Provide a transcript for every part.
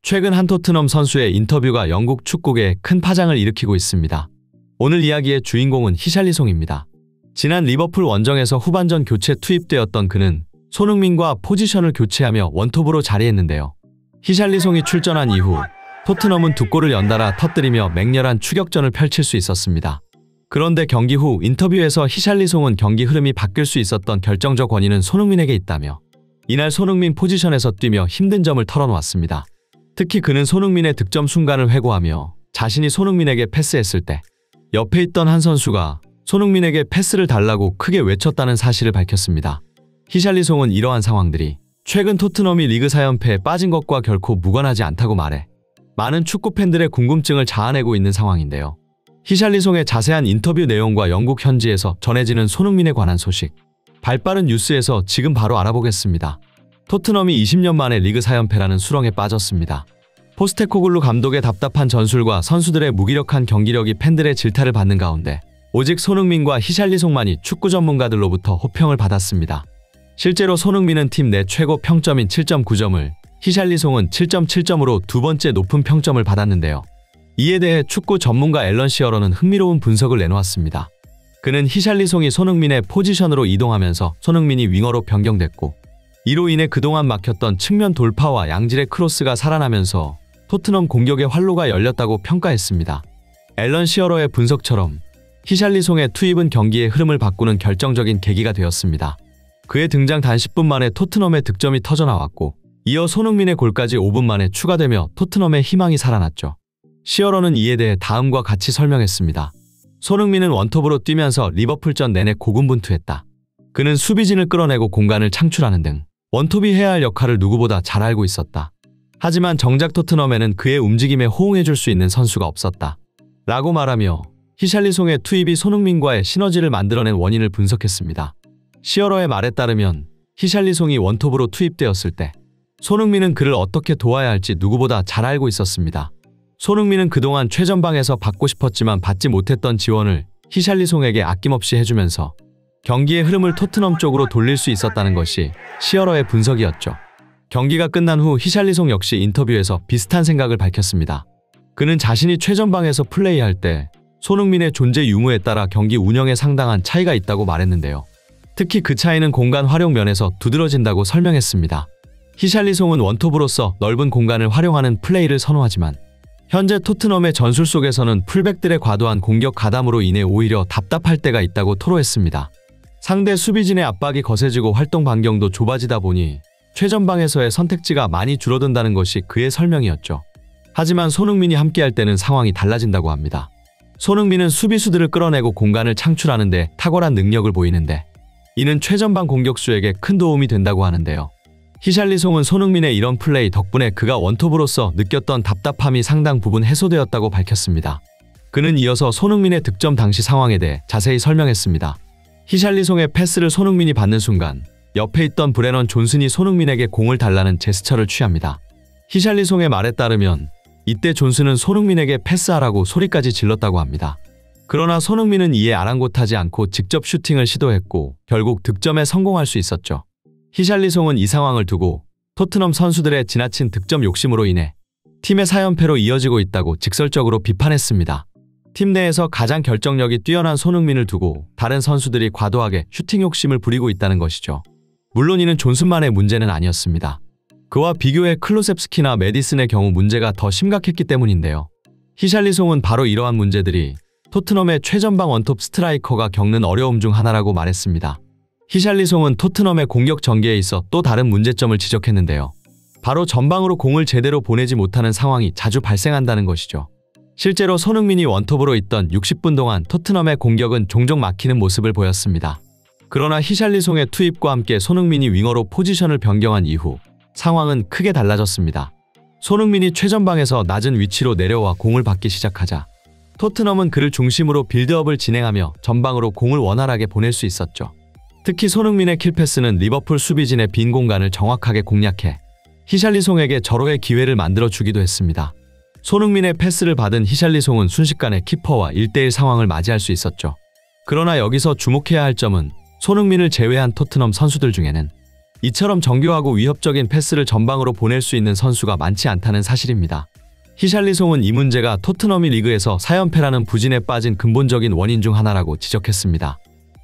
최근 한 토트넘 선수의 인터뷰가 영국 축구계에 큰 파장을 일으키고 있습니다. 오늘 이야기의 주인공은 히샬리송입니다. 지난 리버풀 원정에서 후반전 교체 투입되었던 그는 손흥민과 포지션을 교체하며 원톱으로 자리했는데요. 히샬리송이 출전한 이후 토트넘은 두 골을 연달아 터뜨리며 맹렬한 추격전을 펼칠 수 있었습니다. 그런데 경기 후 인터뷰에서 히샬리송은 경기 흐름이 바뀔 수 있었던 결정적 원인은 손흥민에게 있다며 이날 손흥민 포지션에서 뛰며 힘든 점을 털어놓았습니다. 특히 그는 손흥민의 득점 순간을 회고하며 자신이 손흥민에게 패스했을 때 옆에 있던 한 선수가 손흥민에게 패스를 달라고 크게 외쳤다는 사실을 밝혔습니다. 히샬리송은 이러한 상황들이 최근 토트넘이 리그 4연패에 빠진 것과 결코 무관하지 않다고 말해 많은 축구팬들의 궁금증을 자아내고 있는 상황인데요. 히샬리송의 자세한 인터뷰 내용과 영국 현지에서 전해지는 손흥민에 관한 소식, 발빠른 뉴스에서 지금 바로 알아보겠습니다. 토트넘이 20년 만에 리그 4연패라는 수렁에 빠졌습니다. 포스테코글루 감독의 답답한 전술과 선수들의 무기력한 경기력이 팬들의 질타를 받는 가운데 오직 손흥민과 히샬리송만이 축구 전문가들로부터 호평을 받았습니다. 실제로 손흥민은 팀 내 최고 평점인 7.9점을, 히샬리송은 7.7점으로 두 번째 높은 평점을 받았는데요. 이에 대해 축구 전문가 앨런 시어러는 흥미로운 분석을 내놓았습니다. 그는 히샬리송이 손흥민의 포지션으로 이동하면서 손흥민이 윙어로 변경됐고 이로 인해 그동안 막혔던 측면 돌파와 양질의 크로스가 살아나면서 토트넘 공격의 활로가 열렸다고 평가했습니다. 앨런 시어러의 분석처럼 히샬리송의 투입은 경기의 흐름을 바꾸는 결정적인 계기가 되었습니다. 그의 등장 단 10분 만에 토트넘의 득점이 터져나왔고 이어 손흥민의 골까지 5분 만에 추가되며 토트넘의 희망이 살아났죠. 시어러는 이에 대해 다음과 같이 설명했습니다. 손흥민은 원톱으로 뛰면서 리버풀전 내내 고군분투했다. 그는 수비진을 끌어내고 공간을 창출하는 등 원톱이 해야 할 역할을 누구보다 잘 알고 있었다. 하지만 정작 토트넘에는 그의 움직임에 호응해줄 수 있는 선수가 없었다. 라고 말하며 히샬리송의 투입이 손흥민과의 시너지를 만들어낸 원인을 분석했습니다. 시어러의 말에 따르면 히샬리송이 원톱으로 투입되었을 때 손흥민은 그를 어떻게 도와야 할지 누구보다 잘 알고 있었습니다. 손흥민은 그동안 최전방에서 받고 싶었지만 받지 못했던 지원을 히샬리송에게 아낌없이 해주면서 경기의 흐름을 토트넘 쪽으로 돌릴 수 있었다는 것이 시어러의 분석이었죠. 경기가 끝난 후 히샬리송 역시 인터뷰에서 비슷한 생각을 밝혔습니다. 그는 자신이 최전방에서 플레이할 때 손흥민의 존재 유무에 따라 경기 운영에 상당한 차이가 있다고 말했는데요. 특히 그 차이는 공간 활용 면에서 두드러진다고 설명했습니다. 히샬리송은 원톱으로서 넓은 공간을 활용하는 플레이를 선호하지만 현재 토트넘의 전술 속에서는 풀백들의 과도한 공격 가담으로 인해 오히려 답답할 때가 있다고 토로했습니다. 상대 수비진의 압박이 거세지고 활동 반경도 좁아지다 보니 최전방에서의 선택지가 많이 줄어든다는 것이 그의 설명이었죠. 하지만 손흥민이 함께할 때는 상황이 달라진다고 합니다. 손흥민은 수비수들을 끌어내고 공간을 창출하는 데 탁월한 능력을 보이는데 이는 최전방 공격수에게 큰 도움이 된다고 하는데요. 히샬리송은 손흥민의 이런 플레이 덕분에 그가 원톱으로서 느꼈던 답답함이 상당 부분 해소되었다고 밝혔습니다. 그는 이어서 손흥민의 득점 당시 상황에 대해 자세히 설명했습니다. 히샬리송의 패스를 손흥민이 받는 순간 옆에 있던 브레넌 존슨이 손흥민에게 공을 달라는 제스처를 취합니다. 히샬리송의 말에 따르면 이때 존슨은 손흥민에게 패스하라고 소리까지 질렀다고 합니다. 그러나 손흥민은 이에 아랑곳하지 않고 직접 슈팅을 시도했고 결국 득점에 성공할 수 있었죠. 히샬리송은 이 상황을 두고 토트넘 선수들의 지나친 득점 욕심으로 인해 팀의 4연패로 이어지고 있다고 직설적으로 비판했습니다. 팀 내에서 가장 결정력이 뛰어난 손흥민을 두고 다른 선수들이 과도하게 슈팅 욕심을 부리고 있다는 것이죠. 물론 이는 존슨만의 문제는 아니었습니다. 그와 비교해 클로셉스키나 메디슨의 경우 문제가 더 심각했기 때문인데요. 히샬리송은 바로 이러한 문제들이 토트넘의 최전방 원톱 스트라이커가 겪는 어려움 중 하나라고 말했습니다. 히샬리송은 토트넘의 공격 전개에 있어 또 다른 문제점을 지적했는데요. 바로 전방으로 공을 제대로 보내지 못하는 상황이 자주 발생한다는 것이죠. 실제로 손흥민이 원톱으로 있던 60분 동안 토트넘의 공격은 종종 막히는 모습을 보였습니다. 그러나 히샬리송의 투입과 함께 손흥민이 윙어로 포지션을 변경한 이후 상황은 크게 달라졌습니다. 손흥민이 최전방에서 낮은 위치로 내려와 공을 받기 시작하자 토트넘은 그를 중심으로 빌드업을 진행하며 전방으로 공을 원활하게 보낼 수 있었죠. 특히 손흥민의 킬패스는 리버풀 수비진의 빈 공간을 정확하게 공략해 히샬리송에게 절호의 기회를 만들어주기도 했습니다. 손흥민의 패스를 받은 히샬리송은 순식간에 키퍼와 1대1 상황을 맞이할 수 있었죠. 그러나 여기서 주목해야 할 점은 손흥민을 제외한 토트넘 선수들 중에는 이처럼 정교하고 위협적인 패스를 전방으로 보낼 수 있는 선수가 많지 않다는 사실입니다. 히샬리송은 이 문제가 토트넘이 리그에서 4연패라는 부진에 빠진 근본적인 원인 중 하나라고 지적했습니다.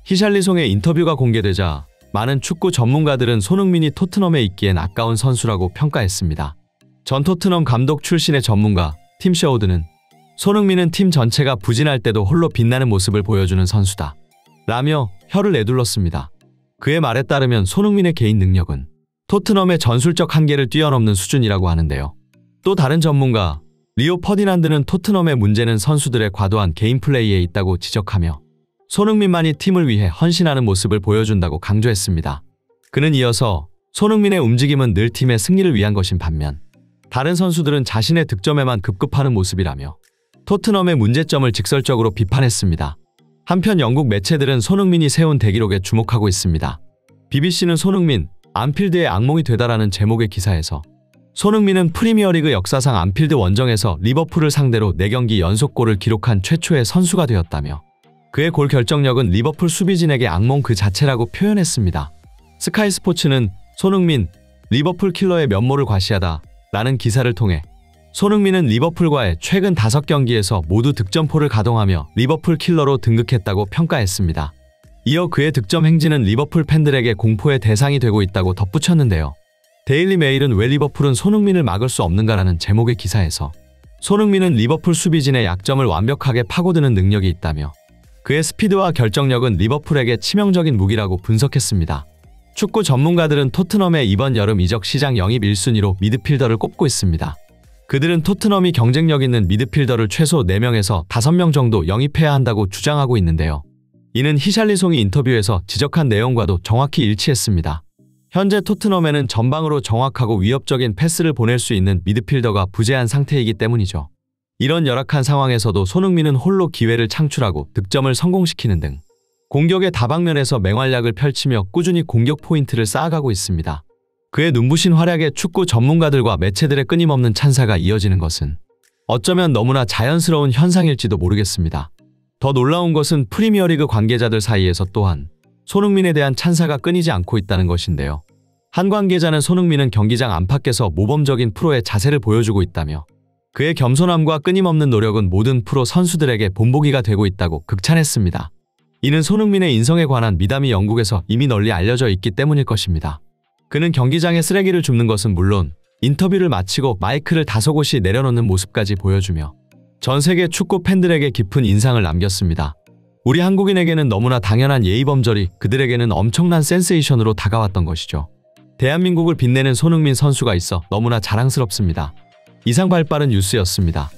히샬리송의 인터뷰가 공개되자 많은 축구 전문가들은 손흥민이 토트넘에 있기엔 아까운 선수라고 평가했습니다. 전 토트넘 감독 출신의 전문가 팀 셔우드는 손흥민은 팀 전체가 부진할 때도 홀로 빛나는 모습을 보여주는 선수다 라며 혀를 내둘렀습니다. 그의 말에 따르면 손흥민의 개인 능력은 토트넘의 전술적 한계를 뛰어넘는 수준이라고 하는데요. 또 다른 전문가 리오 퍼디난드는 토트넘의 문제는 선수들의 과도한 개인 플레이에 있다고 지적하며 손흥민만이 팀을 위해 헌신하는 모습을 보여준다고 강조했습니다. 그는 이어서 손흥민의 움직임은 늘 팀의 승리를 위한 것인 반면 다른 선수들은 자신의 득점에만 급급하는 모습이라며 토트넘의 문제점을 직설적으로 비판했습니다. 한편 영국 매체들은 손흥민이 세운 대기록에 주목하고 있습니다. BBC는 손흥민, 안필드의 악몽이 되다라는 제목의 기사에서 손흥민은 프리미어리그 역사상 안필드 원정에서 리버풀을 상대로 4경기 연속골을 기록한 최초의 선수가 되었다며 그의 골 결정력은 리버풀 수비진에게 악몽 그 자체라고 표현했습니다. 스카이 스포츠는 손흥민, 리버풀 킬러의 면모를 과시하다 라는 기사를 통해 손흥민은 리버풀과의 최근 5경기에서 모두 득점포를 가동하며 리버풀 킬러로 등극했다고 평가했습니다. 이어 그의 득점 행진은 리버풀 팬들에게 공포의 대상이 되고 있다고 덧붙였는데요. 데일리 메일은 왜 리버풀은 손흥민을 막을 수 없는가라는 제목의 기사에서 손흥민은 리버풀 수비진의 약점을 완벽하게 파고드는 능력이 있다며 그의 스피드와 결정력은 리버풀에게 치명적인 무기라고 분석했습니다. 축구 전문가들은 토트넘의 이번 여름 이적 시장 영입 1순위로 미드필더를 꼽고 있습니다. 그들은 토트넘이 경쟁력 있는 미드필더를 최소 4명에서 5명 정도 영입해야 한다고 주장하고 있는데요. 이는 히샬리송이 인터뷰에서 지적한 내용과도 정확히 일치했습니다. 현재 토트넘에는 전방으로 정확하고 위협적인 패스를 보낼 수 있는 미드필더가 부재한 상태이기 때문이죠. 이런 열악한 상황에서도 손흥민은 홀로 기회를 창출하고 득점을 성공시키는 등 공격의 다방면에서 맹활약을 펼치며 꾸준히 공격 포인트를 쌓아가고 있습니다. 그의 눈부신 활약에 축구 전문가들과 매체들의 끊임없는 찬사가 이어지는 것은 어쩌면 너무나 자연스러운 현상일지도 모르겠습니다. 더 놀라운 것은 프리미어리그 관계자들 사이에서 또한 손흥민에 대한 찬사가 끊이지 않고 있다는 것인데요. 한 관계자는 손흥민은 경기장 안팎에서 모범적인 프로의 자세를 보여주고 있다며 그의 겸손함과 끊임없는 노력은 모든 프로 선수들에게 본보기가 되고 있다고 극찬했습니다. 이는 손흥민의 인성에 관한 미담이 영국에서 이미 널리 알려져 있기 때문일 것입니다. 그는 경기장에 쓰레기를 줍는 것은 물론 인터뷰를 마치고 마이크를 다소곳이 내려놓는 모습까지 보여주며 전 세계 축구 팬들에게 깊은 인상을 남겼습니다. 우리 한국인에게는 너무나 당연한 예의범절이 그들에게는 엄청난 센세이션으로 다가왔던 것이죠. 대한민국을 빛내는 손흥민 선수가 있어 너무나 자랑스럽습니다. 이상 발빠른 뉴스였습니다.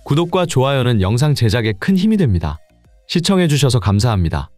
구독과 좋아요는 영상 제작에 큰 힘이 됩니다. 시청해주셔서 감사합니다.